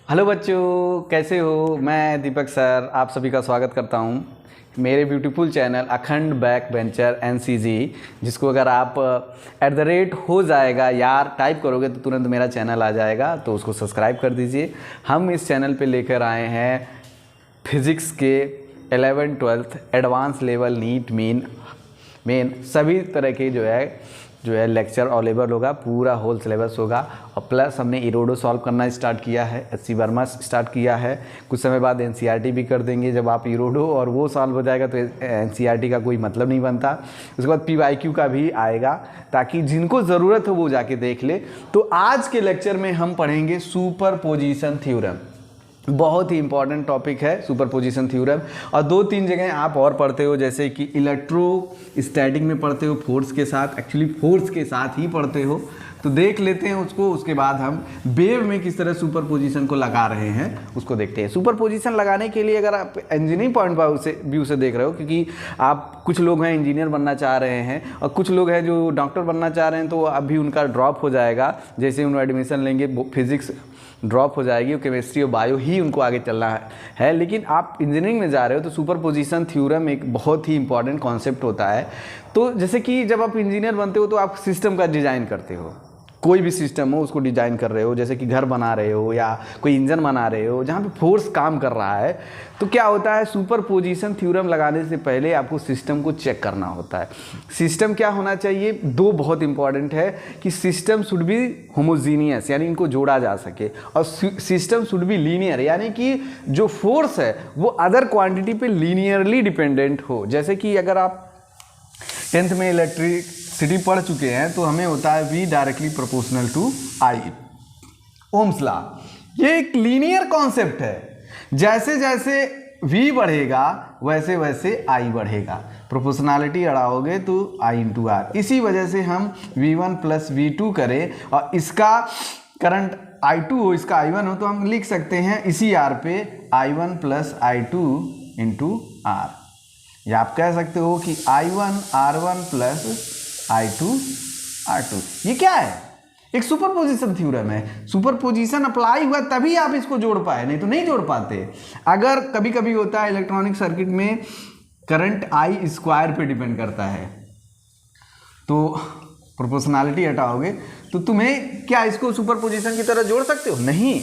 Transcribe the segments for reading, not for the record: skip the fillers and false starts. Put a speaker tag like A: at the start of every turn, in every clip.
A: Hello बच्चों, कैसे हो। मैं दीपक सर आप सभी का स्वागत करता हूं मेरे ब्यूटीफुल चैनल अखंड बैक वेंचर NCG, जिसको अगर आप हो जाएगा यार टाइप करोगे तो तुरंत मेरा चैनल आ जाएगा, तो उसको सब्सक्राइब कर दीजिए। हम इस चैनल पे लेकर आए हैं फिज़िक्स के 11th 12th advance level NEET main सभी तरह के जो है लेक्चर अवेलेबल होगा। पूरा होल सिलेबस होगा और प्लस हमने इरोडो सॉल्व करना स्टार्ट किया है, SC वर्मा स्टार्ट किया है। कुछ समय बाद NCERT भी कर देंगे। जब आप इरोडो और वो सॉल्व हो जाएगा तो NCERT का कोई मतलब नहीं बनता। उसके बाद PYQ का भी आएगा, ताकि जिनको ज़रूरत हो वो जाके देख ले। तो आज के लेक्चर में हम पढ़ेंगे सुपरपोजिशन थ्योरम। बहुत ही इंपॉर्टेंट टॉपिक है सुपरपोजिशन थ्योरम। और 2-3 जगह आप और पढ़ते हो, जैसे कि इलेक्ट्रोस्टैटिक में पढ़ते हो फोर्स के साथ, एक्चुअली फोर्स के साथ ही पढ़ते हो, तो देख लेते हैं उसको। उसके बाद हम वेव में किस तरह सुपरपोजिशन को लगा रहे हैं उसको देखते हैं। सुपरपोजिशन लगाने के लिए अगर आप इंजीनियरिंग पॉइंट व्यू से देख रहे हो, क्योंकि आप कुछ लोग हैं इंजीनियर बनना चाह रहे हैं और कुछ लोग हैं जो डॉक्टर बनना चाह रहे हैं, तो अभी उनका ड्रॉप हो जाएगा। जैसे उन्होंने एडमिशन लेंगे फिजिक्स ड्रॉप हो जाएगी और केमिस्ट्री और बायो ही उनको आगे चलना है। लेकिन आप इंजीनियरिंग में जा रहे हो तो सुपरपोजिशन थ्योरम एक बहुत ही इंपॉर्टेंट कॉन्सेप्ट होता है। तो जैसे कि जब आप इंजीनियर बनते हो तो आप सिस्टम का डिज़ाइन करते हो, कोई भी सिस्टम हो उसको डिज़ाइन कर रहे हो, जैसे कि घर बना रहे हो या कोई इंजन बना रहे हो जहाँ पे फोर्स काम कर रहा है। तो क्या होता है, सुपरपोजिशन थ्योरम लगाने से पहले आपको सिस्टम को चेक करना होता है। सिस्टम क्या होना चाहिए, दो बहुत इंपॉर्टेंट है कि सिस्टम शुड बी होमोजीनियस, यानी इनको जोड़ा जा सके, और सिस्टम शुड बी लीनियर, यानी कि जो फोर्स है वो अदर क्वांटिटी पे लीनियरली डिपेंडेंट हो। जैसे कि अगर आप 10th में इलेक्ट्रिसिटी पढ़ चुके हैं तो हमें होता है V directly proportional to I, Ohm's law. ये एक लीनियर कॉन्सेप्ट है। जैसे जैसे V बढ़ेगा वैसे वैसे I बढ़ेगा। प्रोपोर्शनैलिटी अड़ाओगे तो I इंटू R। इसी वजह से हम V1 प्लस V2 करें और इसका करंट I2 हो, इसका I1 हो, तो हम लिख सकते हैं इसी R पे I1 plus I2 into R। या आप कह सकते हो कि I1 R1 plus I2 R2। ये क्या है, एक सुपरपोजिशन थ्योरम है। सुपरपोजिशन अप्लाई हुआ तभी आप इसको जोड़ पाए, नहीं तो नहीं जोड़ पाते। अगर कभी कभी होता है इलेक्ट्रॉनिक सर्किट में करंट I स्क्वायर पे डिपेंड करता है, तो प्रोपोर्शनैलिटी हटाओगे तो तुम्हें क्या इसको सुपरपोजिशन की तरह जोड़ सकते हो? नहीं,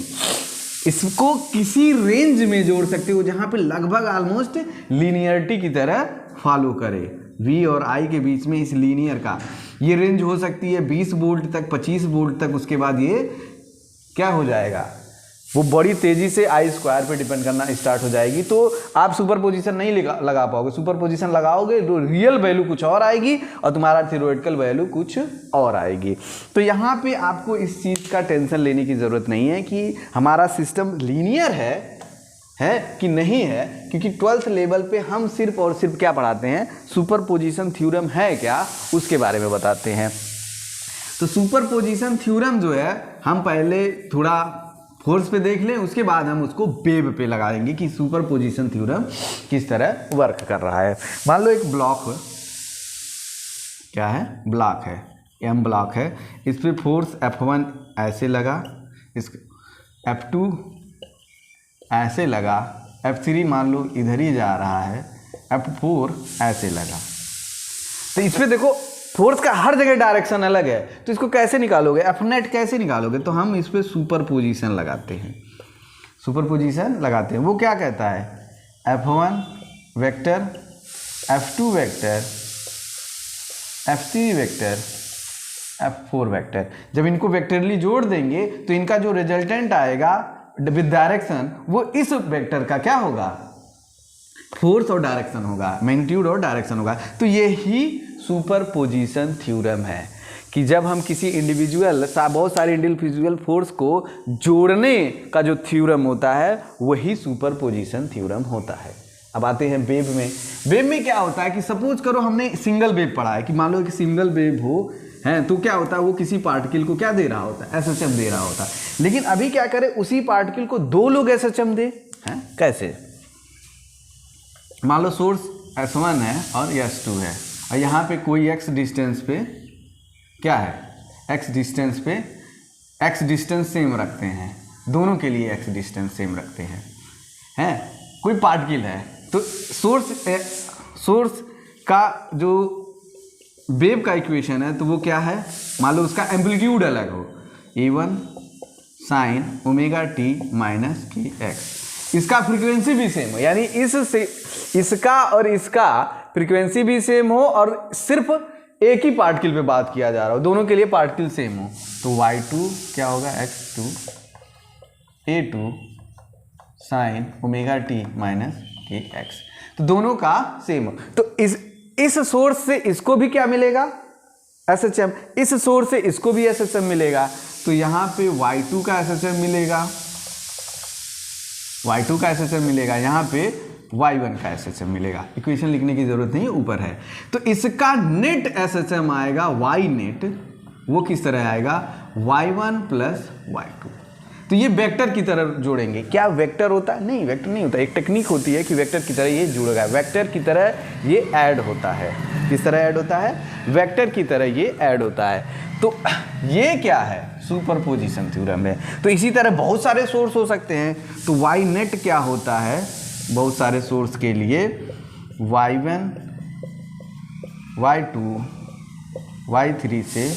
A: इसको किसी रेंज में जोड़ सकते हो जहां पे लगभग ऑलमोस्ट लीनियरिटी की तरह फॉलो करे। V और I के बीच में इस लीनियर का ये रेंज हो सकती है 20 वोल्ट तक, 25 वोल्ट तक। उसके बाद ये क्या हो जाएगा, वो बड़ी तेजी से I स्क्वायर पे डिपेंड करना स्टार्ट हो जाएगी। तो आप सुपरपोजिशन नहीं लगा पाओगे। सुपरपोजिशन लगाओगे तो रियल वैल्यू कुछ और आएगी और तुम्हारा थ्योरेटिकल वैल्यू कुछ और आएगी। तो यहाँ पे आपको इस चीज़ का टेंशन लेने की ज़रूरत नहीं है कि हमारा सिस्टम लीनियर है कि नहीं है, क्योंकि 12th लेवल पे हम सिर्फ और सिर्फ क्या पढ़ाते हैं, सुपरपोजिशन थ्योरम है क्या उसके बारे में बताते हैं। तो सुपरपोजिशन थ्योरम जो है हम पहले थोड़ा फोर्स पे देख लें, उसके बाद हम उसको वेव पे लगाएंगे कि सुपरपोजिशन थ्योरम किस तरह वर्क कर रहा है। मान लो एक ब्लॉक क्या है, ब्लॉक है, M ब्लॉक है, इस पर फोर्स F1 ऐसे लगा, इस F2 ऐसे लगा, F3 मान लो इधर ही जा रहा है, F4 ऐसे लगा। तो इस पर देखो फोर्स का हर जगह डायरेक्शन अलग है, तो इसको कैसे निकालोगे, F नेट कैसे निकालोगे? तो हम इस पर सुपरपोजिशन लगाते हैं। सुपरपोजिशन लगाते हैं, वो क्या कहता है, F1 vector, F2 vector, F3 vector, F4 vector. जब इनको वेक्टरली जोड़ देंगे तो इनका जो रिजल्टेंट आएगा विद डायरेक्शन वो इस वेक्टर का क्या होगा, फोर्स और डायरेक्शन होगा, मैग्नीट्यूड और डायरेक्शन होगा। तो ये ही सुपरपोजिशन थ्योरम है कि जब हम किसी बहुत सारे इंडिविजुअल फोर्स को जोड़ने का जो थ्योरम होता है वही सुपरपोजिशन थ्योरम होता है। अब आते हैं वेव में। वेव में क्या होता है कि सपोज करो हमने सिंगल वेव पढ़ा है कि मान लो कि सिंगल वेव हो है, तो क्या होता है, वो किसी पार्टिकल को क्या दे रहा होता है, SHM दे रहा होता है। लेकिन अभी क्या करें, उसी पार्टिकल को दो लोग SHM दे हैं। कैसे, मान लो सोर्स S1 है और S2 है और यहाँ पे कोई x डिस्टेंस पे क्या है, x डिस्टेंस पे x डिस्टेंस सेम रखते हैं दोनों के लिए x डिस्टेंस सेम रखते हैं। कोई पार्टिकल है तो सोर्स का जो वेव का इक्वेशन है तो वो क्या है, मान लो उसका एम्पलीट्यूड अलग हो, a1 sign omega T minus k x, इसका फ्रीक्वेंसी भी सेम हो, यानी इसका और इसका फ्रीक्वेंसी भी सेम हो और सिर्फ एक ही पार्टिकल पे बात किया जा रहा हो, दोनों के लिए पार्टिकल सेम हो, तो y2 क्या होगा, x2 a2 sign omega T minus k x, तो दोनों का सेम हो। तो इस सोर्स से इसको भी क्या मिलेगा, SHM, इस सोर्स से इसको भी SHM मिलेगा, तो यहाँ पे y2 का SHM मिलेगा, y2 का SHM मिलेगा, यहाँ पे y1 का SHM मिलेगा। इक्वेशन लिखने की जरूरत नहीं है, ऊपर है। तो इसका नेट SHM आएगा y नेट, वो किस तरह आएगा, y1 प्लस y2। तो ये वेक्टर की तरह जोड़ेंगे। क्या वेक्टर होता है, नहीं वेक्टर नहीं होता, एक टेक्निक होती है कि वेक्टर की तरह ये जुड़ेगा, वेक्टर की तरह ये ऐड होता है। किस तरह ऐड होता है, वेक्टर की तरह ये ऐड होता है। तो ये क्या है, सुपरपोजिशन थ्योरम है। तो इसी तरह बहुत सारे सोर्स हो सकते हैं, तो वाई नेट क्या होता है, बहुत सारे सोर्स के लिए y1 y2 y3 से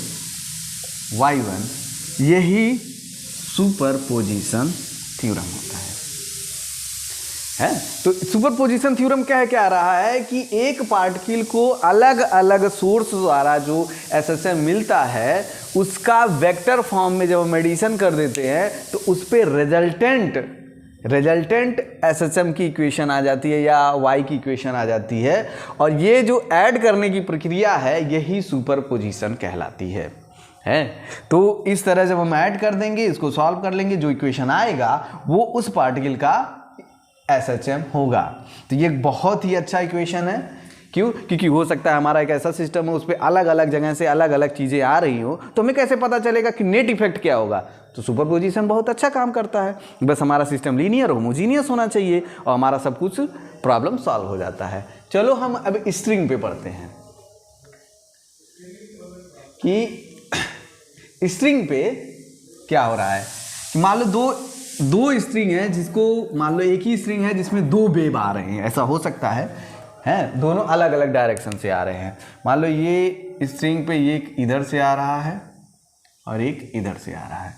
A: y1, यही सुपरपोजिशन थ्योरम होता है। तो सुपरपोजिशन थ्योरम क्या आ रहा है कि एक पार्टिकल को अलग अलग सोर्स द्वारा जो SHM मिलता है उसका वेक्टर फॉर्म में जब हम एडिशन कर देते हैं तो उस पर रिजल्टेंट SHM की इक्वेशन आ जाती है या y की इक्वेशन आ जाती है, और ये जो ऐड करने की प्रक्रिया है यही सुपरपोजिशन कहलाती है। तो इस तरह जब हम ऐड कर देंगे, इसको सॉल्व कर लेंगे, जो इक्वेशन आएगा वो उस पार्टिकल का SHM होगा। तो ये बहुत ही अच्छा इक्वेशन है। क्यों, क्योंकि हो सकता है हमारा एक ऐसा सिस्टम हो उस पर अलग अलग जगह से अलग अलग चीज़ें आ रही हो, तो हमें कैसे पता चलेगा कि नेट इफेक्ट क्या होगा। तो सुपरपोजिशन बहुत अच्छा काम करता है। बस हमारा सिस्टम लीनियर होमोजीनियस होना चाहिए और हमारा सब कुछ प्रॉब्लम सॉल्व हो जाता है। चलो हम अब स्ट्रिंग पे पढ़ते हैं कि स्ट्रिंग पे क्या हो रहा है। मान लो दो स्ट्रिंग है, जिसको मान लो एक ही स्ट्रिंग है जिसमें दो वेव आ रहे हैं, ऐसा हो सकता है दोनों अलग अलग डायरेक्शन से आ रहे हैं। मान लो ये स्ट्रिंग पे एक इधर से आ रहा है और एक इधर से आ रहा है,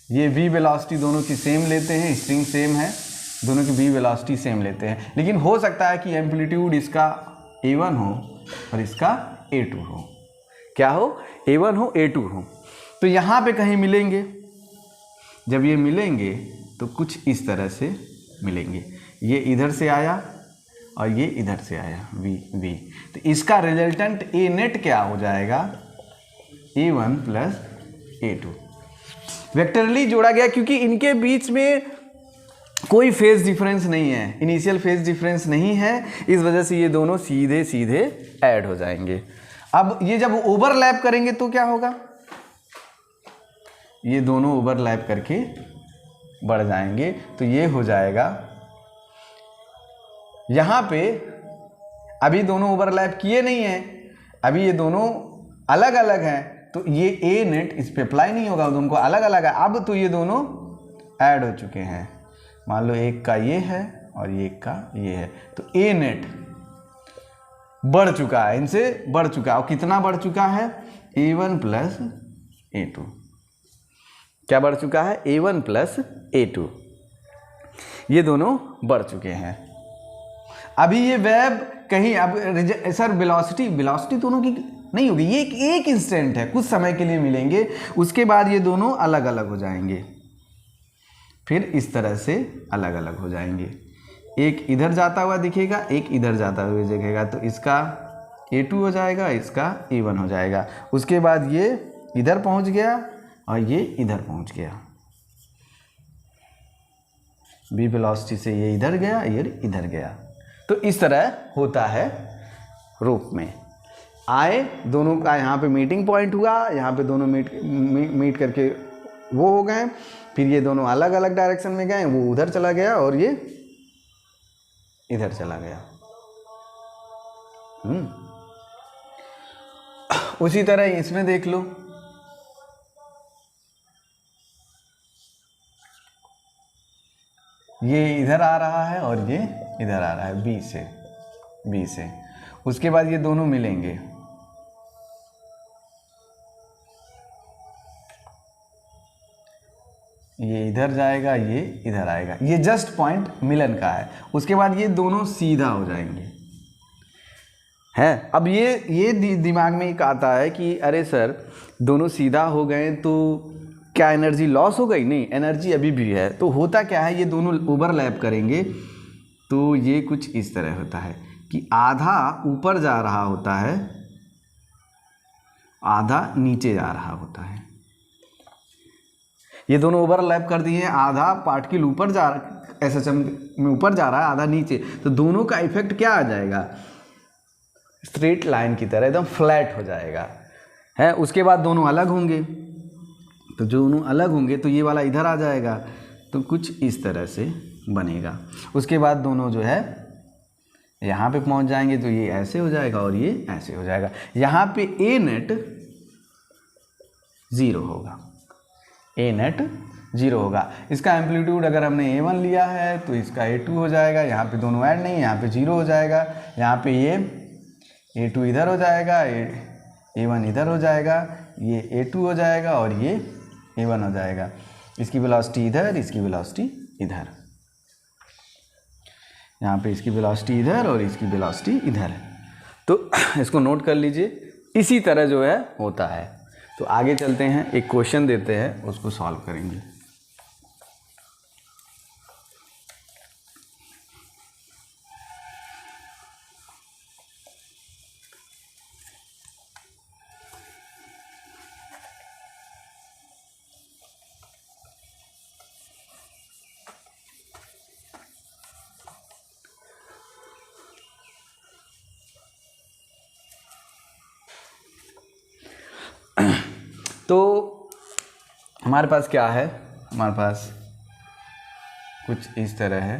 A: ये v वेलोसिटी दोनों की सेम लेते हैं, स्ट्रिंग सेम है, दोनों की v वेलोसिटी सेम लेते हैं, लेकिन हो सकता है कि एम्पलीट्यूड इसका a1 हो और इसका a2 हो। क्या हो, a1 हो a2 हो। तो यहाँ पे कहीं मिलेंगे, जब ये मिलेंगे तो कुछ इस तरह से मिलेंगे, ये इधर से आया और ये इधर से आया v। तो इसका रिजल्टेंट a नेट क्या हो जाएगा, a1 प्लस a2। वेक्टरली जोड़ा गया क्योंकि इनके बीच में कोई फेज डिफरेंस नहीं है, इनिशियल फेज डिफरेंस नहीं है, इस वजह से ये दोनों सीधे सीधे ऐड हो जाएंगे। अब ये जब ओवरलैप करेंगे तो क्या होगा, ये दोनों ओवरलैप करके बढ़ जाएंगे, तो ये हो जाएगा, यहाँ पे अभी दोनों ओवरलैप किए नहीं हैं, अभी ये दोनों अलग अलग हैं, तो ये ए नेट इस पे अप्लाई नहीं होगा, दोनों को अलग अलग है। अब तो ये दोनों ऐड हो चुके हैं, मान लो एक का ये है और एक का ये है, तो ए नेट बढ़ चुका है, इनसे बढ़ चुका है। और कितना बढ़ चुका है, a1 प्लस a2। क्या बढ़ चुका है, a1 प्लस a2, ये दोनों बढ़ चुके हैं। अभी ये वेव कहीं, अब सर वेलोसिटी दोनों की नहीं होगी, ये एक इंस्टेंट है, कुछ समय के लिए मिलेंगे, उसके बाद ये दोनों अलग अलग हो जाएंगे, फिर इस तरह से अलग अलग हो जाएंगे। एक इधर जाता हुआ दिखेगा, एक इधर जाता हुआ दिखेगा, तो इसका a2 हो जाएगा, इसका a1 हो जाएगा। उसके बाद ये इधर पहुंच गया और ये इधर पहुंच गया, v वेलोसिटी से ये इधर गया, ये इधर गया। तो इस तरह होता है रूप में। आए दोनों का यहाँ पे मीटिंग पॉइंट हुआ, यहाँ पे दोनों मीट करके वो हो गए, फिर ये दोनों अलग अलग डायरेक्शन में गए, वो उधर चला गया और ये इधर चला गया। उसी तरह इसमें देख लो, ये इधर आ रहा है और ये इधर आ रहा है बी से। उसके बाद ये दोनों मिलेंगे, ये इधर जाएगा, ये इधर आएगा, ये जस्ट पॉइंट मिलन का है। उसके बाद ये दोनों सीधा हो जाएंगे है। अब ये दिमाग में एक आता है कि अरे सर दोनों सीधा हो गए तो क्या एनर्जी लॉस हो गई? नहीं, एनर्जी अभी भी है। तो होता क्या है, ये दोनों ओवरलैप करेंगे तो ये कुछ इस तरह होता है कि आधा ऊपर जा रहा होता है, आधा नीचे जा रहा होता है। ये दोनों ओवरलैप कर दिए, आधा पार्टिकल ऊपर जा रहा, एसएचएम में ऊपर जा रहा है, आधा नीचे। तो दोनों का इफेक्ट क्या आ जाएगा? स्ट्रेट लाइन की तरह एकदम फ्लैट हो जाएगा है। उसके बाद दोनों अलग होंगे, तो दोनों अलग होंगे तो ये वाला इधर आ जाएगा, तो कुछ इस तरह से बनेगा। उसके बाद दोनों जो है यहाँ पे पहुँच जाएंगे, तो ये ऐसे हो जाएगा और ये ऐसे हो जाएगा। यहाँ पे ए नेट 0 होगा, ए नेट 0 होगा। इसका एम्पलीट्यूड अगर हमने A1 लिया है तो इसका A2 हो जाएगा। यहाँ पे दोनों ऐड नहीं है, यहाँ पे 0 हो जाएगा। यहाँ पे ये A2 इधर हो जाएगा, A1 इधर हो जाएगा, ये A2 हो जाएगा और ये A1 हो जाएगा। इसकी वेलोसिटी इधर, इसकी वेलोसिटी इधर, यहाँ पे इसकी वेलोसिटी इधर और इसकी वेलोसिटी इधर है। तो इसको नोट कर लीजिए, इसी तरह जो है होता है। तो आगे चलते हैं, एक क्वेश्चन देते हैं, उसको सॉल्व करेंगे। तो हमारे पास क्या है, हमारे पास कुछ इस तरह है।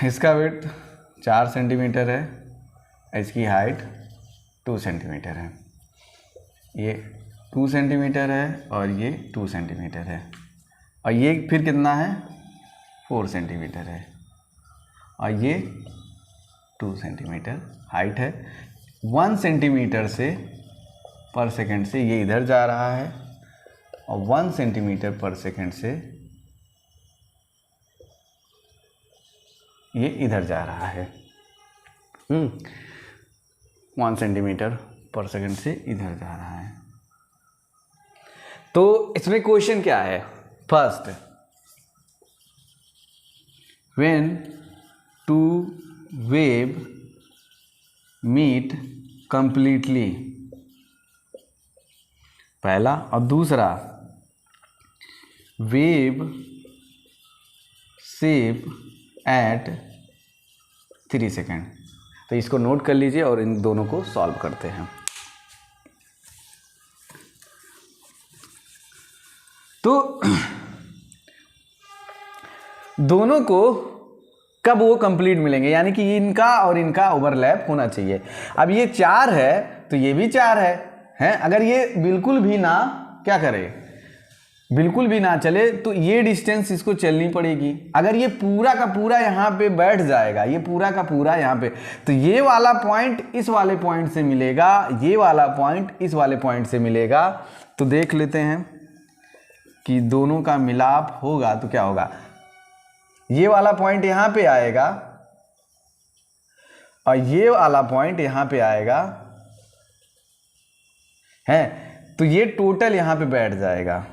A: इसका वेट 4 सेंटीमीटर है, इसकी हाइट 2 सेंटीमीटर है। ये 2 सेंटीमीटर है और ये 2 सेंटीमीटर है, और ये फिर कितना है? 4 सेंटीमीटर है, और ये 2 सेंटीमीटर हाइट है। 1 सेंटीमीटर से पर सेकंड से ये इधर जा रहा है, और 1 सेंटीमीटर पर सेकंड से ये इधर जा रहा है। 1 सेंटीमीटर पर सेकंड से इधर जा रहा है। तो इसमें क्वेश्चन क्या है? First, when 2 wave meet completely, पहला। और दूसरा, वेव शेप एट 3 सेकेंड। तो इसको नोट कर लीजिए और इन दोनों को सॉल्व करते हैं। तो दोनों को कब वो कंप्लीट मिलेंगे, यानी कि इनका और इनका ओवरलैप होना चाहिए। अब ये 4 है तो ये भी 4 है। अगर ये बिल्कुल भी ना क्या करे, बिल्कुल भी ना चले, तो ये डिस्टेंस इसको चलनी पड़ेगी। अगर ये पूरा का पूरा यहाँ पे बैठ जाएगा, ये पूरा का पूरा यहाँ पे, तो ये वाला पॉइंट इस वाले पॉइंट से मिलेगा, ये वाला पॉइंट इस वाले पॉइंट से मिलेगा। तो देख लेते हैं कि दोनों का मिलाप होगा तो क्या होगा। ये वाला पॉइंट यहाँ पे आएगा और ये वाला पॉइंट यहाँ पे आएगा है, तो ये टोटल यहाँ पे बैठ जाएगा,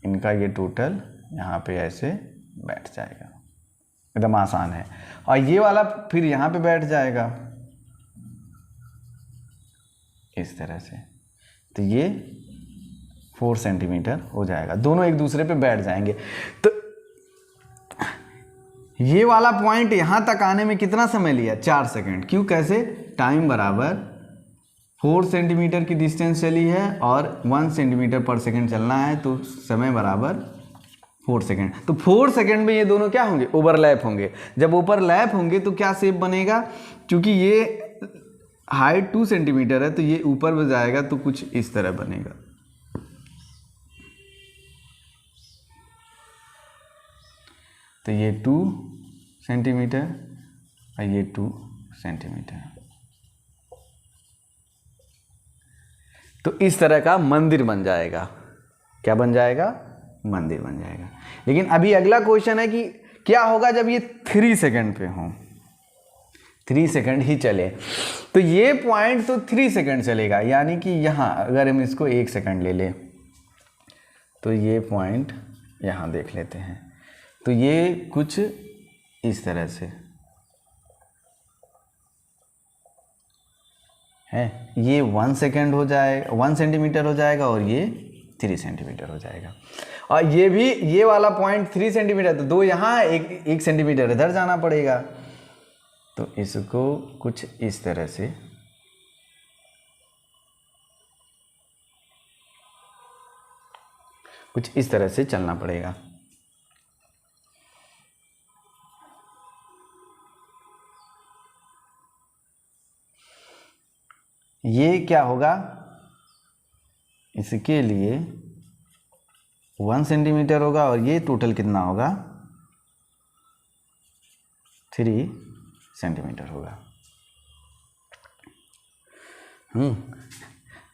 A: इनका ये टोटल यहाँ पे ऐसे बैठ जाएगा, एकदम आसान है। और ये वाला फिर यहाँ पे बैठ जाएगा इस तरह से, तो ये 4 सेंटीमीटर हो जाएगा, दोनों एक दूसरे पे बैठ जाएंगे। तो ये वाला पॉइंट यहाँ तक आने में कितना समय लिया? 4 सेकंड। क्यों, कैसे? टाइम बराबर 4 सेंटीमीटर की डिस्टेंस चली है और 1 सेंटीमीटर पर सेकंड चलना है, तो समय बराबर 4 सेकेंड। तो 4 सेकेंड में ये दोनों क्या होंगे, ओवरलैप होंगे। जब ओवरलैप होंगे तो क्या शेप बनेगा, क्योंकि ये हाइट 2 सेंटीमीटर है तो ये ऊपर में जाएगा तो कुछ इस तरह बनेगा। तो ये 2 सेंटीमीटर और ये 2 सेंटीमीटर। तो इस तरह का मंदिर बन जाएगा। क्या बन जाएगा, मंदिर बन जाएगा। लेकिन अभी अगला क्वेश्चन है कि क्या होगा जब ये 3 सेकंड पे हो, 3 सेकंड ही चले। तो ये पॉइंट तो 3 सेकंड चलेगा, यानी कि यहाँ अगर हम इसको 1 सेकंड ले लें तो ये पॉइंट यहाँ देख लेते हैं। तो ये कुछ इस तरह से है, ये 1 सेकंड हो जाए 1 सेंटीमीटर हो जाएगा और ये 3 सेंटीमीटर हो जाएगा। और ये भी, ये वाला पॉइंट 3 सेंटीमीटर, तो 2 यहाँ, 1 सेंटीमीटर इधर जाना पड़ेगा। तो इसको कुछ इस तरह से चलना पड़ेगा। ये क्या होगा, इसके लिए 1 सेंटीमीटर होगा और ये टोटल कितना होगा, 3 सेंटीमीटर होगा।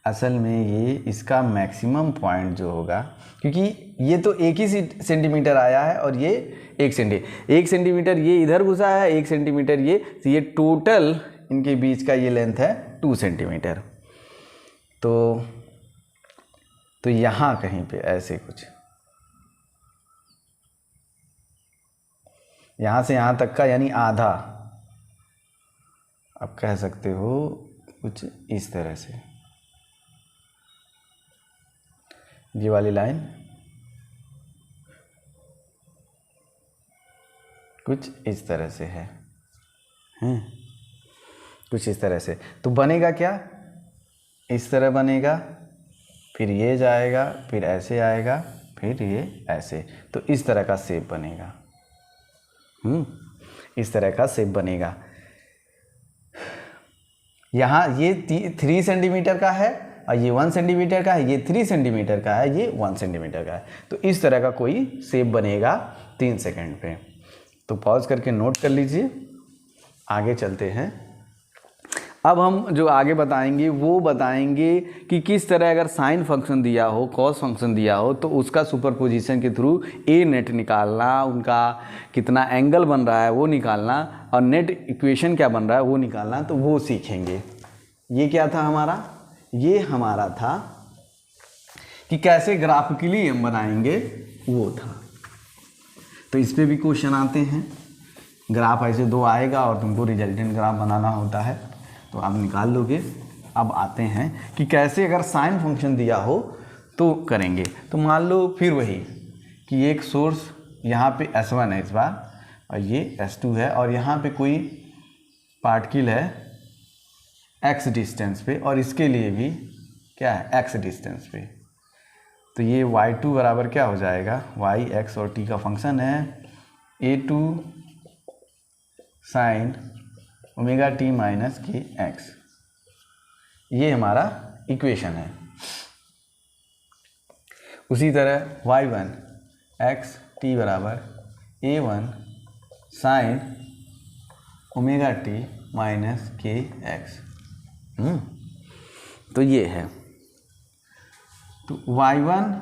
A: असल में ये इसका मैक्सिमम पॉइंट जो होगा, क्योंकि ये तो 1 ही सेंटीमीटर आया है और ये 1 सेंटीमीटर ये इधर घुसा है, 1 सेंटीमीटर ये, तो ये टोटल इनके बीच का ये लेंथ है 2 सेंटीमीटर। तो यहाँ कहीं पे ऐसे कुछ, यहाँ से यहाँ तक का यानी आधा, आप कह सकते हो कुछ इस तरह से। ये वाली लाइन कुछ इस तरह से है, कुछ इस तरह से। तो बनेगा क्या, इस तरह बनेगा, फिर ये जाएगा, फिर ऐसे आएगा, फिर ये ऐसे। तो इस तरह का शेप बनेगा, इस तरह का शेप बनेगा। यहाँ ये 3 सेंटीमीटर का है और ये 1 सेंटीमीटर का है, ये 3 सेंटीमीटर का है, ये 1 सेंटीमीटर का है। तो इस तरह का कोई शेप बनेगा 3 सेकंड पे। तो पॉज करके नोट कर लीजिए, आगे चलते हैं। अब हम जो आगे बताएंगे वो बताएंगे कि किस तरह अगर साइन फंक्शन दिया हो, कॉस फंक्शन दिया हो, तो उसका सुपरपोजिशन के थ्रू ए नेट निकालना, उनका कितना एंगल बन रहा है वो निकालना, और नेट इक्वेशन क्या बन रहा है वो निकालना, तो वो सीखेंगे। ये क्या था हमारा, ये हमारा था कि कैसे ग्राफिकली हम बनाएंगे, वो था। तो इस पर भी क्वेश्चन आते हैं। ग्राफ ऐसे 2 आएगा और तुमको रिजल्टेंट ग्राफ बनाना होता है, तो आप निकाल लोगे। अब आते हैं कि कैसे अगर साइन फंक्शन दिया हो तो करेंगे। तो मान लो फिर वही कि एक सोर्स यहाँ पे S1 है इस बार, और ये S2 है, और यहाँ पे कोई पार्टिकल है x डिस्टेंस पे, और इसके लिए भी क्या है, x डिस्टेंस पे। तो ये y2 बराबर क्या हो जाएगा, y x और t का फंक्शन है, a2 sign omega T minus k x. ये हमारा इक्वेशन है। उसी तरह y1 एक्स टी बराबर a1 sign omega T minus k x. तो ये है, तो y1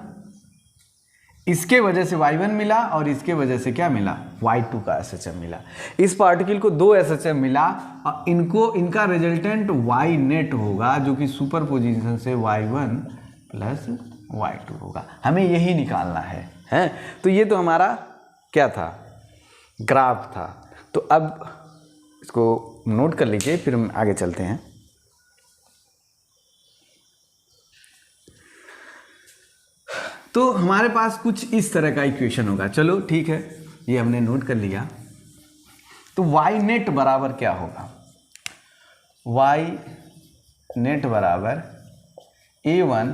A: इसके वजह से y1 मिला और इसके वजह से क्या मिला, y2 का SHM मिला। इस पार्टिकल को 2 SHM मिला और इनका रिजल्टेंट y नेट होगा, जो कि सुपरपोजिशन से y1 प्लस y2 होगा। हमें यही निकालना है, हैं? तो ये तो हमारा क्या था, ग्राफ था। तो अब इसको नोट कर लीजिए, फिर हम आगे चलते हैं। तो हमारे पास कुछ इस तरह का इक्वेशन होगा। चलो ठीक है, ये हमने नोट कर लिया। तो y नेट बराबर क्या होगा, y नेट बराबर a1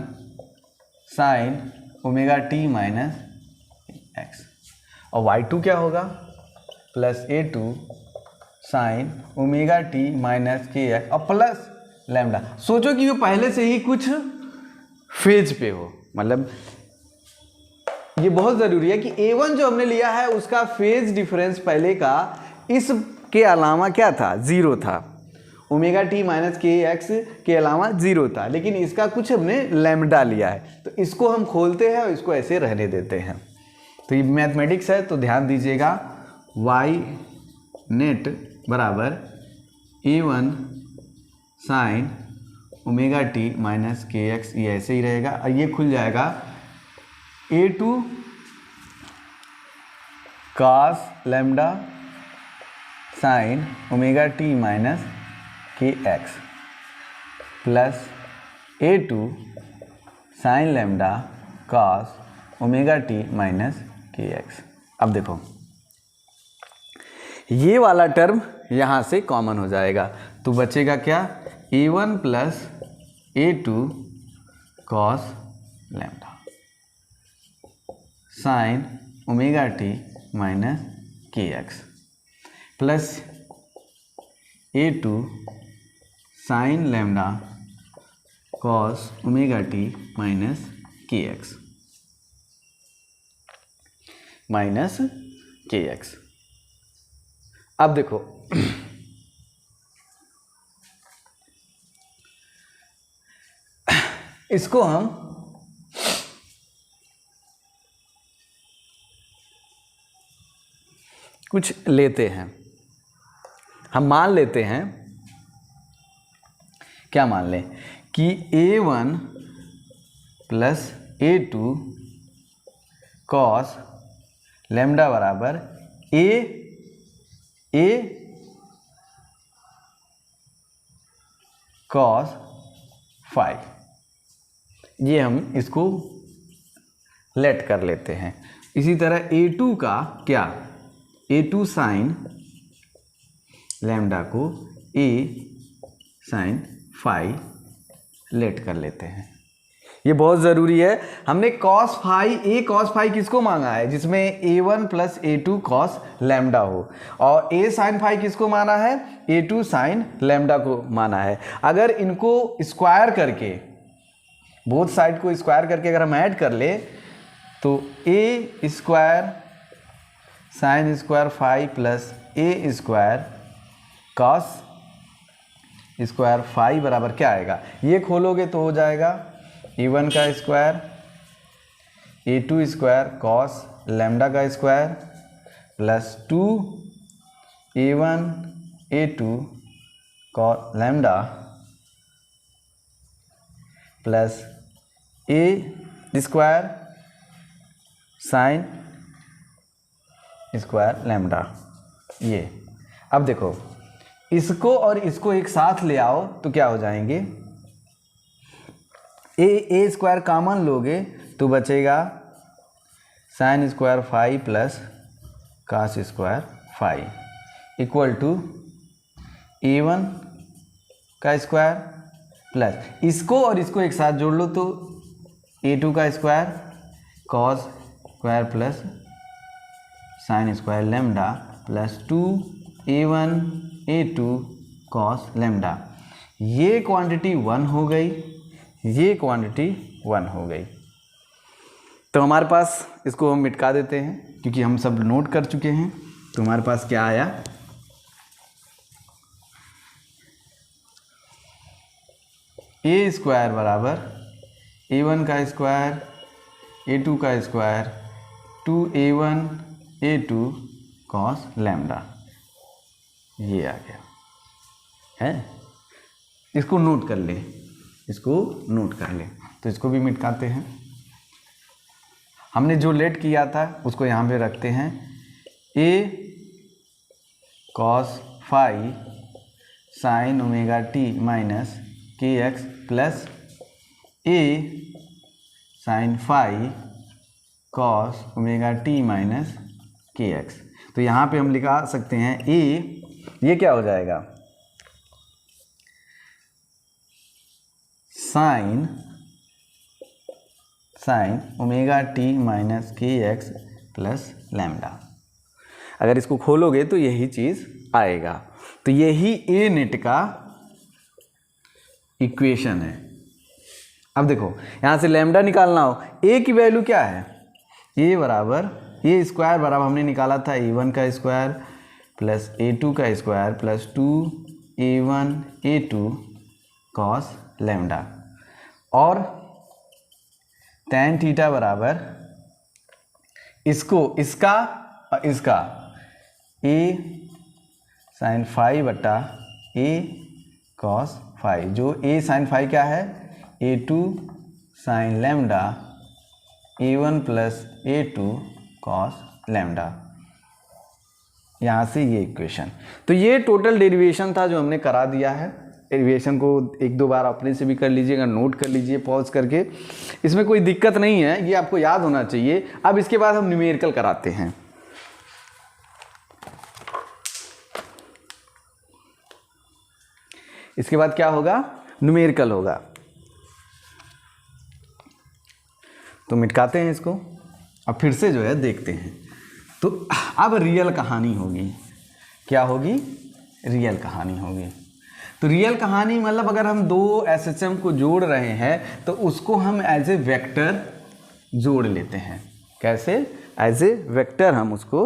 A: sign omega T minus x. और y2 क्या होगा, plus a2 sign omega T minus k x और प्लस लैम्डा। सोचो कि वो पहले से ही कुछ फेज पे हो, मतलब ये बहुत ज़रूरी है कि a1 जो हमने लिया है उसका फेज डिफरेंस पहले का इसके अलावा क्या था, ज़ीरो था। Omega T minus k x के अलावा ज़ीरो था, लेकिन इसका कुछ हमने लैम्डा लिया है, तो इसको हम खोलते हैं और इसको ऐसे रहने देते हैं। तो ये मैथमेटिक्स है, तो ध्यान दीजिएगा। y नेट बराबर a1 sign omega T minus k x, ये ऐसे ही रहेगा और ये खुल जाएगा a2 cos lambda sine omega T minus k x plus a2 sine lambda cos omega T minus k x. अब देखो ये वाला टर्म यहाँ से कॉमन हो जाएगा, तो बचेगा क्या, a1 plus a2 cos lambda sine omega T minus k x plus a2 sine lambda cos omega T minus k x minus k x. अब देखो इसको हम कुछ लेते हैं, हम मान लेते हैं, क्या मान लें कि a1 plus a2 cos lambda बराबर a कॉस फाई, ये हम इसको लेट कर लेते हैं। इसी तरह a2 का क्या, a2 साइन लैम्डा को a साइन फाई लेट कर लेते हैं। ये बहुत ज़रूरी है। हमने कॉस फाई, ए कॉस फाई किसको मांगा है, जिसमें a1 plus a2 cos lambda हो, और a साइन फाई किसको माना है, a2 साइन लैम्डा को माना है। अगर इनको स्क्वायर करके, बोथ साइड को स्क्वायर करके अगर हम ऐड कर ले तो a square sine square phi plus a square cos square phi बराबर क्या आएगा, ये खोलोगे तो हो जाएगा a1 का square a2 square cos lambda का square plus 2 a1 a2 cos lambda plus a square sine square lambda. ये अब देखो इसको और इसको एक साथ ले आओ तो क्या हो जाएंगे, ए स्क्वायर कॉमन लोगे तो बचेगा sine square phi plus cos square phi equal to a1 का स्क्वायर प्लस इसको और इसको एक साथ जोड़ लो तो a2 का square cos square plus sign square lambda plus 2a1 a2 cos lambda. ये क्वांटिटी 1 हो गई, ये क्वांटिटी 1 हो गई। तो हमारे पास इसको हम मिटका देते हैं क्योंकि हम सब नोट कर चुके हैं। तो हमारे पास क्या आया, ए स्क्वायर बराबर a1 का स्क्वायर a2 का square 2a1 a2 cos lambda, ये आ गया है। इसको नोट कर ले, इसको नोट कर ले। तो इसको भी मिटकाते हैं। हमने जो लेट किया था उसको यहाँ पे रखते हैं, a cos phi sine omega T minus k x plus a sine phi cos omega T minus k x. तो यहाँ पे हम लिखा सकते हैं a, ये क्या हो जाएगा, sign omega T minus k x plus lambda. अगर इसको खोलोगे तो यही चीज़ आएगा। तो यही ए नेट का इक्वेशन है। अब देखो यहाँ से लैम्डा निकालना हो, ए की वैल्यू क्या है, ए बराबर ए स्क्वायर बराबर हमने निकाला था ए1 का स्क्वायर प्लस ए2 का square plus 2a1 a2 cos lambda, और tan थीटा बराबर इसको इसका और इसका a sin फाई बटा a cos फाई, जो a sin फाई क्या है a2 sin lambda a1 plus a2 cos lambda, यहाँ से ये इक्वेशन। तो ये टोटल डेरिवेशन था जो हमने करा दिया है। डेरिवेशन को एक दो बार अपने से भी कर लीजिएगा, नोट कर लीजिए पॉज करके, इसमें कोई दिक्कत नहीं है, ये आपको याद होना चाहिए। अब इसके बाद हम न्यूमेरिकल कराते हैं। इसके बाद क्या होगा, न्यूमेरिकल होगा। तो मिटकाते हैं इसको, अब फिर से जो है देखते हैं। तो अब रियल कहानी होगी, क्या होगी, रियल कहानी होगी। तो रियल कहानी मतलब अगर हम दो एसएचएम को जोड़ रहे हैं तो उसको हम एज ए वेक्टर जोड़ लेते हैं। कैसे, एज ए वेक्टर हम उसको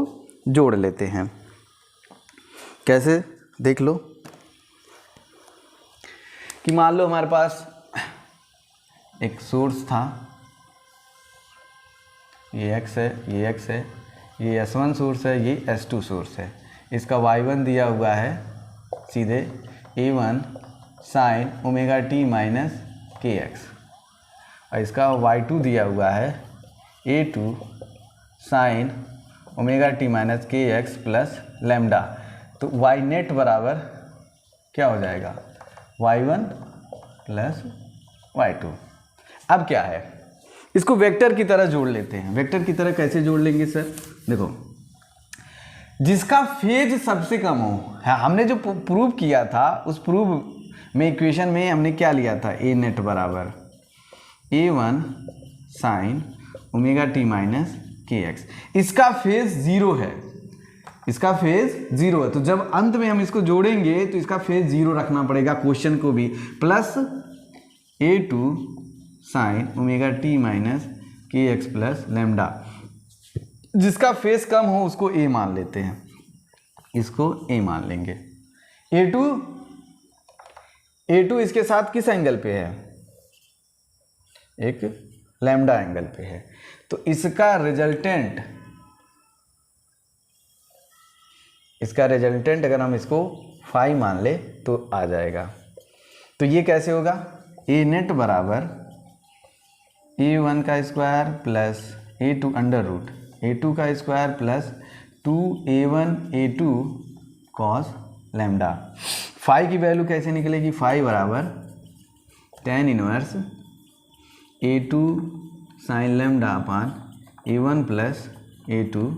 A: जोड़ लेते हैं। कैसे, देख लो कि मान लो हमारे पास एक सोर्स था, ये x है, ये x है, ये S1 सोर्स है, ये S2 सोर्स है। इसका y1 दिया हुआ है सीधे a1 sign omega T minus k x, और इसका y2 दिया हुआ है a2 sign omega T minus k x plus lambda. तो y नेट बराबर क्या हो जाएगा, y1 प्लस y2। अब क्या है, इसको वेक्टर की तरह जोड़ लेते हैं। वेक्टर की तरह कैसे जोड़ लेंगे सर, देखो जिसका फेज सबसे कम हो, हमने जो प्रूव किया था उस प्रूव में इक्वेशन में हमने क्या लिया था, ए नेट बराबर a1 sign omega T minus k x. इसका फेज जीरो है, इसका फेज जीरो है, तो जब अंत में हम इसको जोड़ेंगे तो इसका फेज जीरो रखना पड़ेगा क्वेश्चन को भी, plus a2 sign omega T minus k x plus lambda. जिसका फेस कम हो उसको ए मान लेते हैं, इसको ए मान लेंगे। a2 इसके साथ किस एंगल पे है, एक लैम्डा एंगल पे है, तो इसका रिजल्टेंट अगर हम इसको फाई मान ले तो आ जाएगा। तो ये कैसे होगा, ए नेट बराबर a1 का square plus a2 under root a2 का square plus 2a1 a2 cos lambda. Phi की वैल्यू कैसे निकलेगी, फाई बराबर tan inverse a2 sine lambda upon a1 plus a2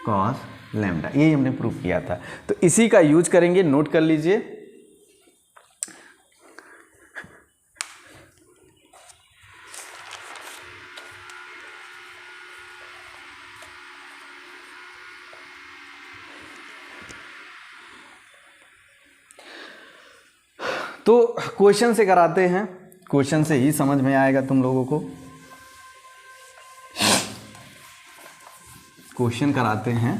A: cos lambda. ये हमने प्रूव किया था, तो इसी का यूज करेंगे, नोट कर लीजिए। तो क्वेश्चन से कराते हैं, क्वेश्चन से ही समझ में आएगा तुम लोगों को। क्वेश्चन कराते हैं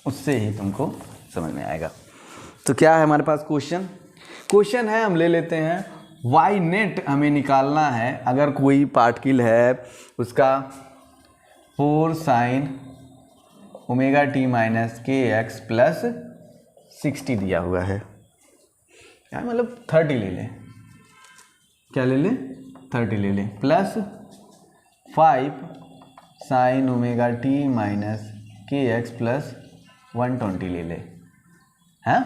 A: उससे ही तुमको समझ में आएगा। तो क्या है हमारे पास क्वेश्चन है, हम ले लेते हैं वाई नेट हमें निकालना है। अगर कोई पार्टिकल है उसका 4 sine omega T minus k x plus 60 दिया हुआ है, क्या मतलब 30 ले लें, क्या ले लें 30 ले लें, plus 5 sign omega T minus k x plus 120 ले लें, हैं?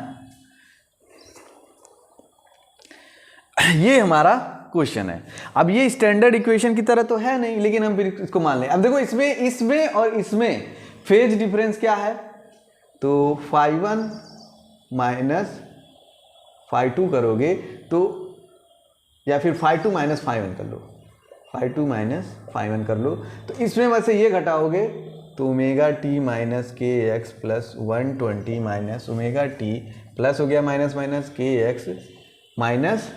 A: ये हमारा क्वेश्चन है। अब ये स्टैंडर्ड इक्वेशन की तरह तो है नहीं, लेकिन हम फिर इसको मान लें। अब देखो इसमें और इसमें फेज डिफरेंस क्या है, तो φ1 माइनस φ2 करोगे तो, या फिर φ2 माइनस φ1 कर लो, φ2 माइनस φ1 कर लो, तो इसमें वैसे ये घटाओगे तो omega T minus k x plus 120 minus omega T plus हो गया minus minus k x minus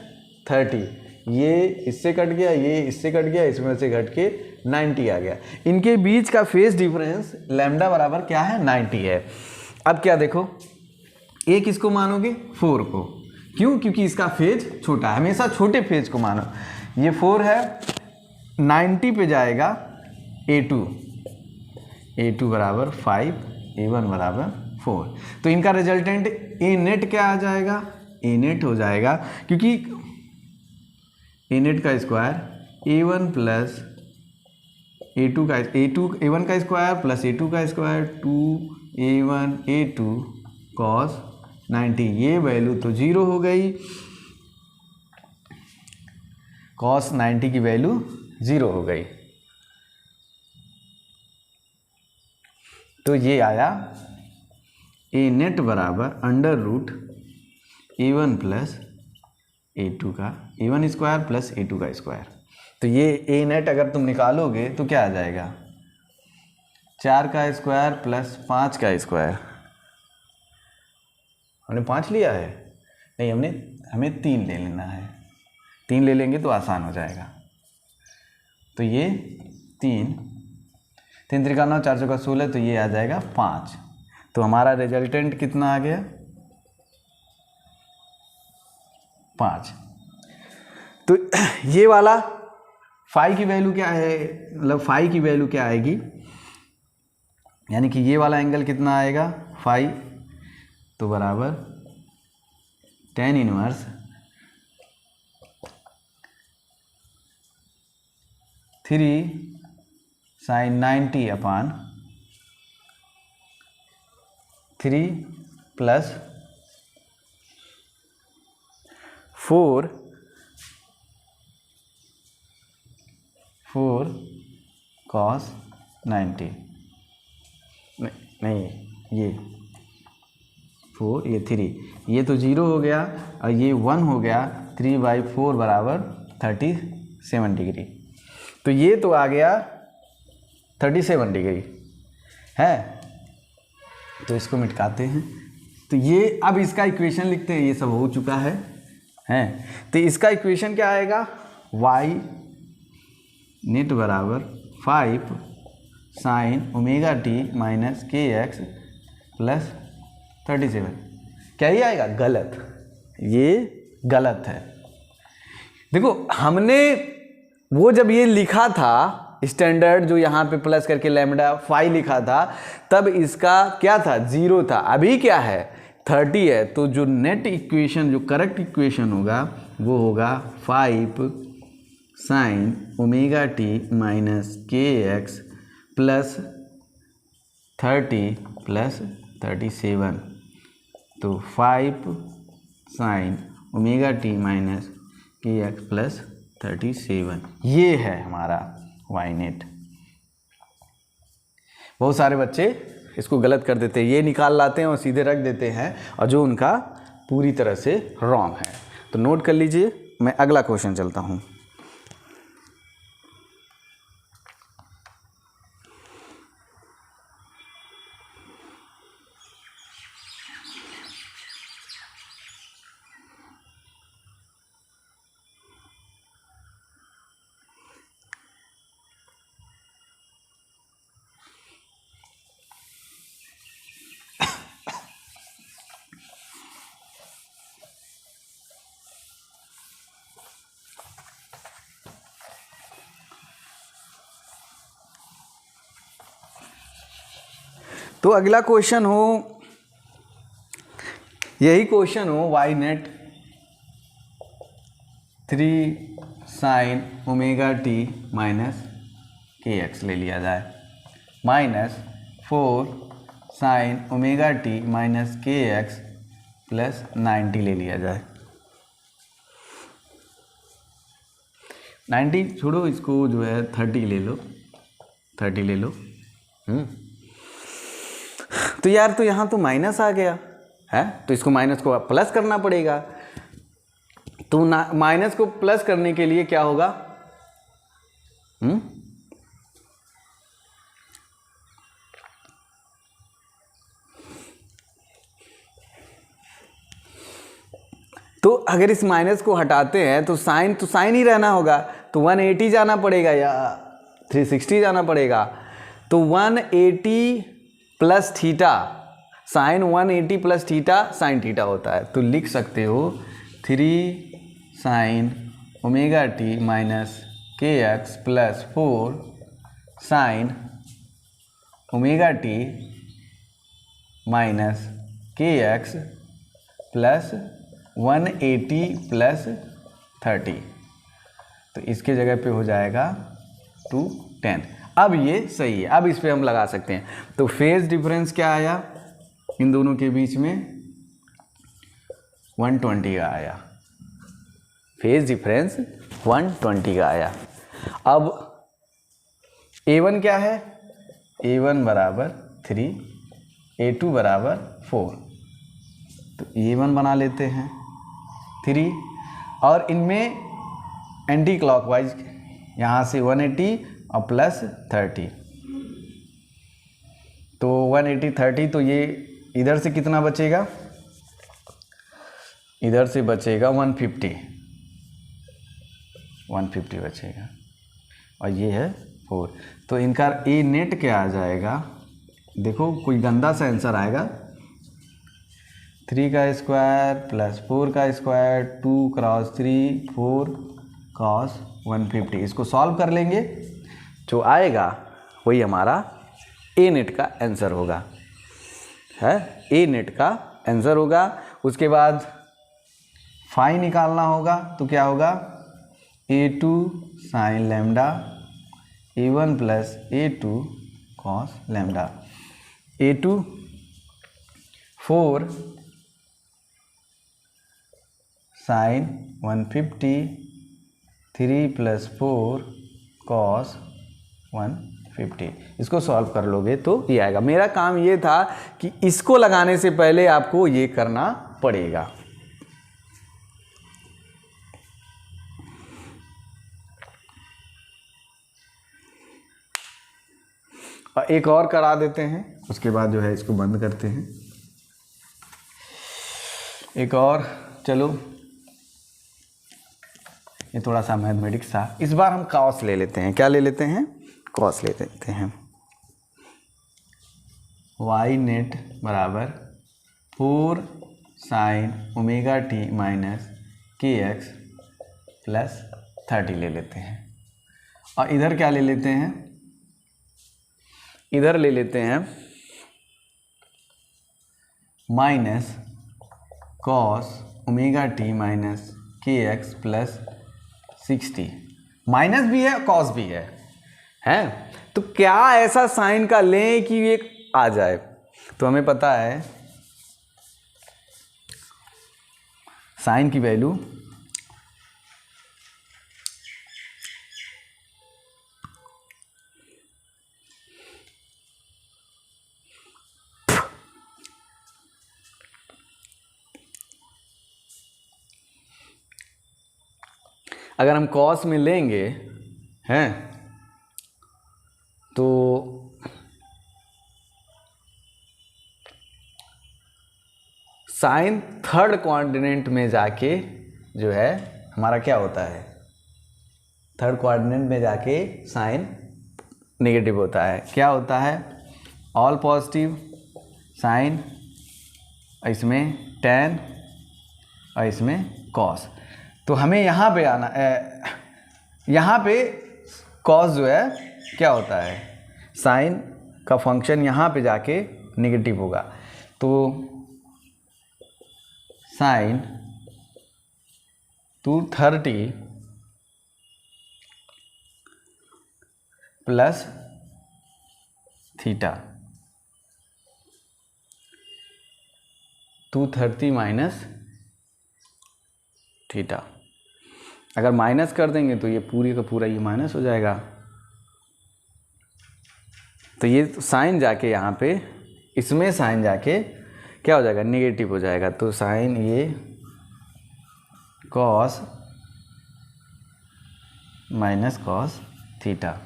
A: 30, ये इससे कट गया, ये इससे कट गया, इसमें से घट के 90 आ गया। इनके बीच का फेज डिफरेंस लैम्डा बराबर क्या है 90 है। अब क्या देखो, एक किसको मानोगे 4 को, क्यों? क्योंकि इसका फेज छोटा है, हमेशा छोटे फेज को मानो। ये 4 है, 90 पे जाएगा A2 बराबर 5, A1 बराबर 4। तो इनका रिजल्टेंट ए नेट क्या आ जाएगा, ए नेट हो जाएगा, क्योंकि ए नेट का स्क्वायर A1 प्लस A1 का स्क्वायर प्लस A2 का स्क्वायर 2A1 A2 cos 90, ये वैल्यू तो 0 हो गई, cos 90 की वैल्यू 0 हो गई। तो ये आया ए नेट बराबर under root A1 plus A2 का A1 स्क्वायर प्लस A2 का स्क्वायर। तो ये ए नेट अगर तुम निकालोगे तो क्या आ जाएगा, 4 का स्क्वायर प्लस 5 का स्क्वायर। हमने 5 लिया है, नहीं हमें 3 ले लेना है, 3 ले लेंगे तो आसान हो जाएगा। तो ये 3 3 9 4 चौका 16, तो ये आ जाएगा 5। तो हमारा रिजल्टेंट कितना आ गया 5। तो ये वाला फाई की वैल्यू क्या है, मतलब फाई की वैल्यू क्या आएगी, यानी कि ये वाला एंगल कितना आएगा फाई, तो बराबर tan इनवर्स 3 sin 90 अपान 3 प्लस 4 cos 90, नहीं ये 4, ये 3, ये तो 0 हो गया और ये 1 हो गया, 3/4 बराबर 37 डिग्री। तो ये तो आ गया 37 डिग्री है। तो इसको मिटाते हैं, तो ये अब इसका इक्वेशन लिखते हैं, ये सब हो चुका है तो इसका इक्वेशन क्या आएगा, y नेट बराबर 5 sign omega T minus k x plus 37। क्या ही आएगा, गलत, ये गलत है। देखो हमने वो जब ये लिखा था स्टैंडर्ड, जो यहाँ पे प्लस करके लैम्डा 5 लिखा था, तब इसका क्या था 0 था, अभी क्या है 30 है। तो जो नेट इक्वेशन, जो करेक्ट इक्वेशन होगा वो होगा 5 sign omega T minus k x plus 30 plus 37। तो 5 sign omega T minus k x plus 37, ये है हमारा वाई नेट। बहुत सारे बच्चे इसको गलत कर देते हैं, ये निकाल लाते हैं और सीधे रख देते हैं, और जो उनका पूरी तरह से रॉन्ग है। तो नोट कर लीजिए, मैं अगला क्वेश्चन चलता हूँ। तो अगला क्वेश्चन हो, यही क्वेश्चन हो Y net 3 sine omega T minus k x ले लिया जाए, minus 4 sine omega T minus k x plus 90 ले लिया जाए। 90 छोड़ो, इसको जो है 30 ले लो, 30 ले लो। तो यार, तो यहाँ तो माइनस आ गया है, तो इसको माइनस को प्लस करना पड़ेगा। तो माइनस को प्लस करने के लिए क्या होगा, तो अगर इस माइनस को हटाते हैं तो साइन ही रहना होगा, तो 180 जाना पड़ेगा या 360 जाना पड़ेगा। तो 180 plus theta sine 180 plus theta sine theta होता है। तो लिख सकते हो 3 sine omega T minus k x plus 4 sine omega T minus k x plus 180 plus 30। तो इसके जगह पे हो जाएगा 210। अब ये सही है, अब इस पे हम लगा सकते हैं। तो फेज डिफरेंस क्या आया इन दोनों के बीच में, 120 का आया। फेज डिफरेंस 120 का आया। अब A1 क्या है, A1 बराबर 3, A2 बराबर 4। तो A1 बना लेते हैं 3, और इनमें एंटी क्लॉकवाइज यहाँ से 180 और प्लस 30। तो 180 30, तो ये इधर से कितना बचेगा, इधर से बचेगा 150 बचेगा, और ये है 4। तो इनका ए नेट क्या आ जाएगा, देखो कोई गंदा सा आंसर आएगा, 3 का स्क्वायर प्लस 4 का स्क्वायर, 2 क्रॉस 3 4 कॉस 150। इसको सॉल्व कर लेंगे, जो आएगा वही हमारा ए नेट का आंसर होगा, है ए नेट का आंसर होगा। उसके बाद फाई निकालना होगा, तो क्या होगा, A2 sine lambda A1 plus A2 cos lambda. A2 4 sine 150, 3 plus 4 cos 150। इसको सॉल्व कर लोगे तो ये आएगा। मेरा काम ये था कि इसको लगाने से पहले आपको ये करना पड़ेगा। और एक और करा देते हैं, उसके बाद जो है इसको बंद करते हैं। एक और, चलो ये थोड़ा सा मैथमेटिक्स था, इस बार हम कॉस ले लेते हैं। क्या ले लेते हैं, कॉस ले लेते हैं। वाई नेट बराबर 4 sine omega T minus k x plus 30 ले लेते हैं। और इधर क्या ले लेते हैं, इधर ले लेते हैं minus cos omega T minus k x plus 60। Minus भी है कॉस भी है, तो क्या ऐसा साइन का लें कि ये आ जाए। तो हमें पता है साइन की वैल्यू अगर हम कॉस में लेंगे हैं तो साइन थर्ड क्वाड्रेंट में जाके जो है हमारा क्या होता है, थर्ड क्वाड्रेंट में जाके साइन नेगेटिव होता है। क्या होता है, ऑल पॉजिटिव साइन, इसमें टेन और इसमें कॉस। तो हमें यहाँ पे आना, यहाँ पे कॉस जो है क्या होता है, साइन का फंक्शन यहाँ पे जाके नेगेटिव होगा। तो sine 230 plus theta, 230 minus theta. अगर माइनस कर देंगे तो ये पूरी का पूरा ये माइनस हो जाएगा। तो ये साइन जाके यहाँ पे, इसमें साइन जाके क्या हो जाएगा, नेगेटिव हो जाएगा। तो साइन ये कॉस माइनस कॉस थीटा,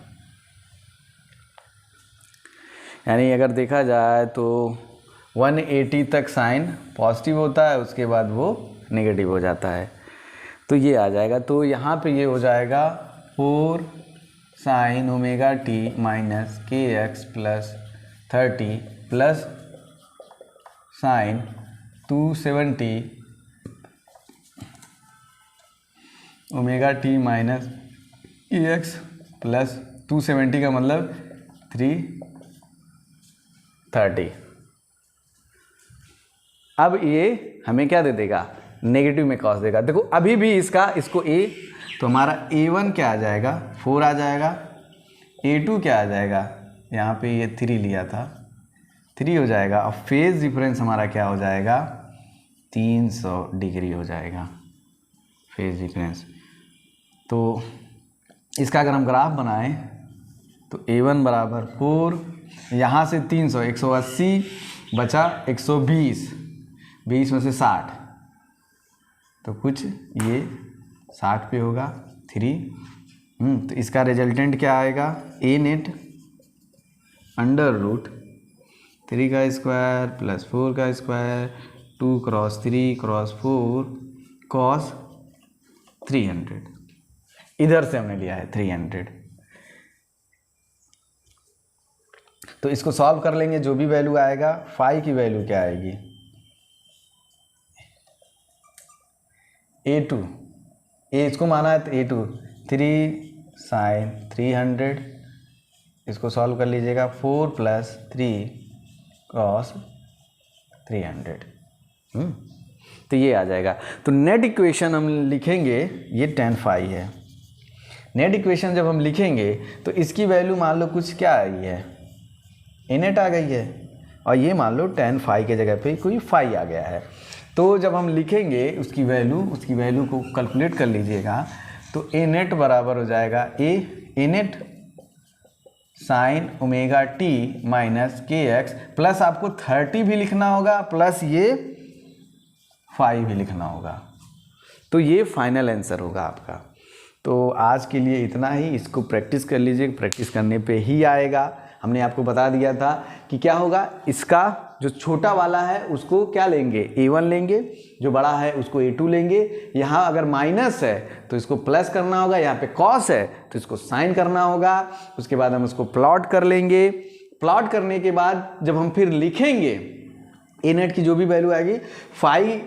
A: यानी अगर देखा जाए तो 180 तक साइन पॉजिटिव होता है, उसके बाद वो नेगेटिव हो जाता है। तो ये आ जाएगा, तो यहाँ पे ये हो जाएगा 4 sin omega T minus k x plus 30 plus sin 270 omega T minus e x plus 270 का मतलब 330। अब ये हमें क्या दे देगा, नेगेटिव में कॉस देगा। देखो अभी भी इसको a, तो हमारा a1 क्या आ जाएगा 4 आ जाएगा, a2 क्या आ जाएगा, यहाँ पे ये 3 लिया था 3 हो जाएगा। अब फेज डिफरेंस हमारा क्या हो जाएगा 300 डिग्री हो जाएगा फेज डिफरेंस। तो इसका अगर हम ग्राफ बनाएं तो a1 बराबर 4, यहाँ से 300 180 बचा 120, 20 में से 60, तो कुछ ये 60 पे होगा 3। तो इसका रिजल्टेंट क्या आएगा, a नेट अंडर रूट 3 का स्क्वायर प्लस 4 का स्क्वायर 2 क्रॉस 3 क्रॉस 4 कॉस 300। इधर से हमने लिया है 300। तो इसको सॉल्व कर लेंगे, जो भी वैल्यू आएगा फाई की वैल्यू क्या आएगी a2, इसको माना है तो a2 3 sin 300, इसको सॉल्व कर लीजिएगा 4 प्लस 3 cos 300। तो ये आ जाएगा। तो नेट इक्वेशन हम लिखेंगे, ये tan फाई है। नेट इक्वेशन जब हम लिखेंगे तो इसकी वैल्यू मान लो कुछ क्या आई है, ए नेट आ गई है, और ये मान लो tan फाई के जगह पे कोई फाई आ गया है। तो जब हम लिखेंगे उसकी वैल्यू को कैलकुलेट कर लीजिएगा, तो ए नेट बराबर हो जाएगा a net sine omega T minus k x, plus आपको 30 भी लिखना होगा, प्लस ये 5 भी लिखना होगा। तो ये फाइनल आंसर होगा आपका। तो आज के लिए इतना ही, इसको प्रैक्टिस कर लीजिए, प्रैक्टिस करने पे ही आएगा। हमने आपको बता दिया था कि क्या होगा, इसका जो छोटा वाला है उसको क्या लेंगे a1 लेंगे, जो बड़ा है उसको a2 लेंगे। यहाँ अगर माइनस है तो इसको प्लस करना होगा, यहाँ पे कॉस है तो इसको साइन करना होगा। उसके बाद हम उसको प्लॉट कर लेंगे। प्लॉट करने के बाद जब हम फिर लिखेंगे ए नेट की जो भी वैल्यू आएगी, फाई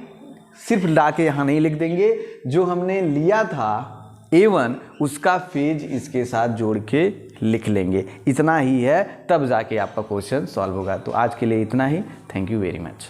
A: सिर्फ ला के यहाँ नहीं लिख देंगे, जो हमने लिया था a1 उसका फेज इसके साथ जोड़ के लिख लेंगे। इतना ही है, तब जाके आपका क्वेश्चन सॉल्व होगा। तो आज के लिए इतना ही। Thank you very much.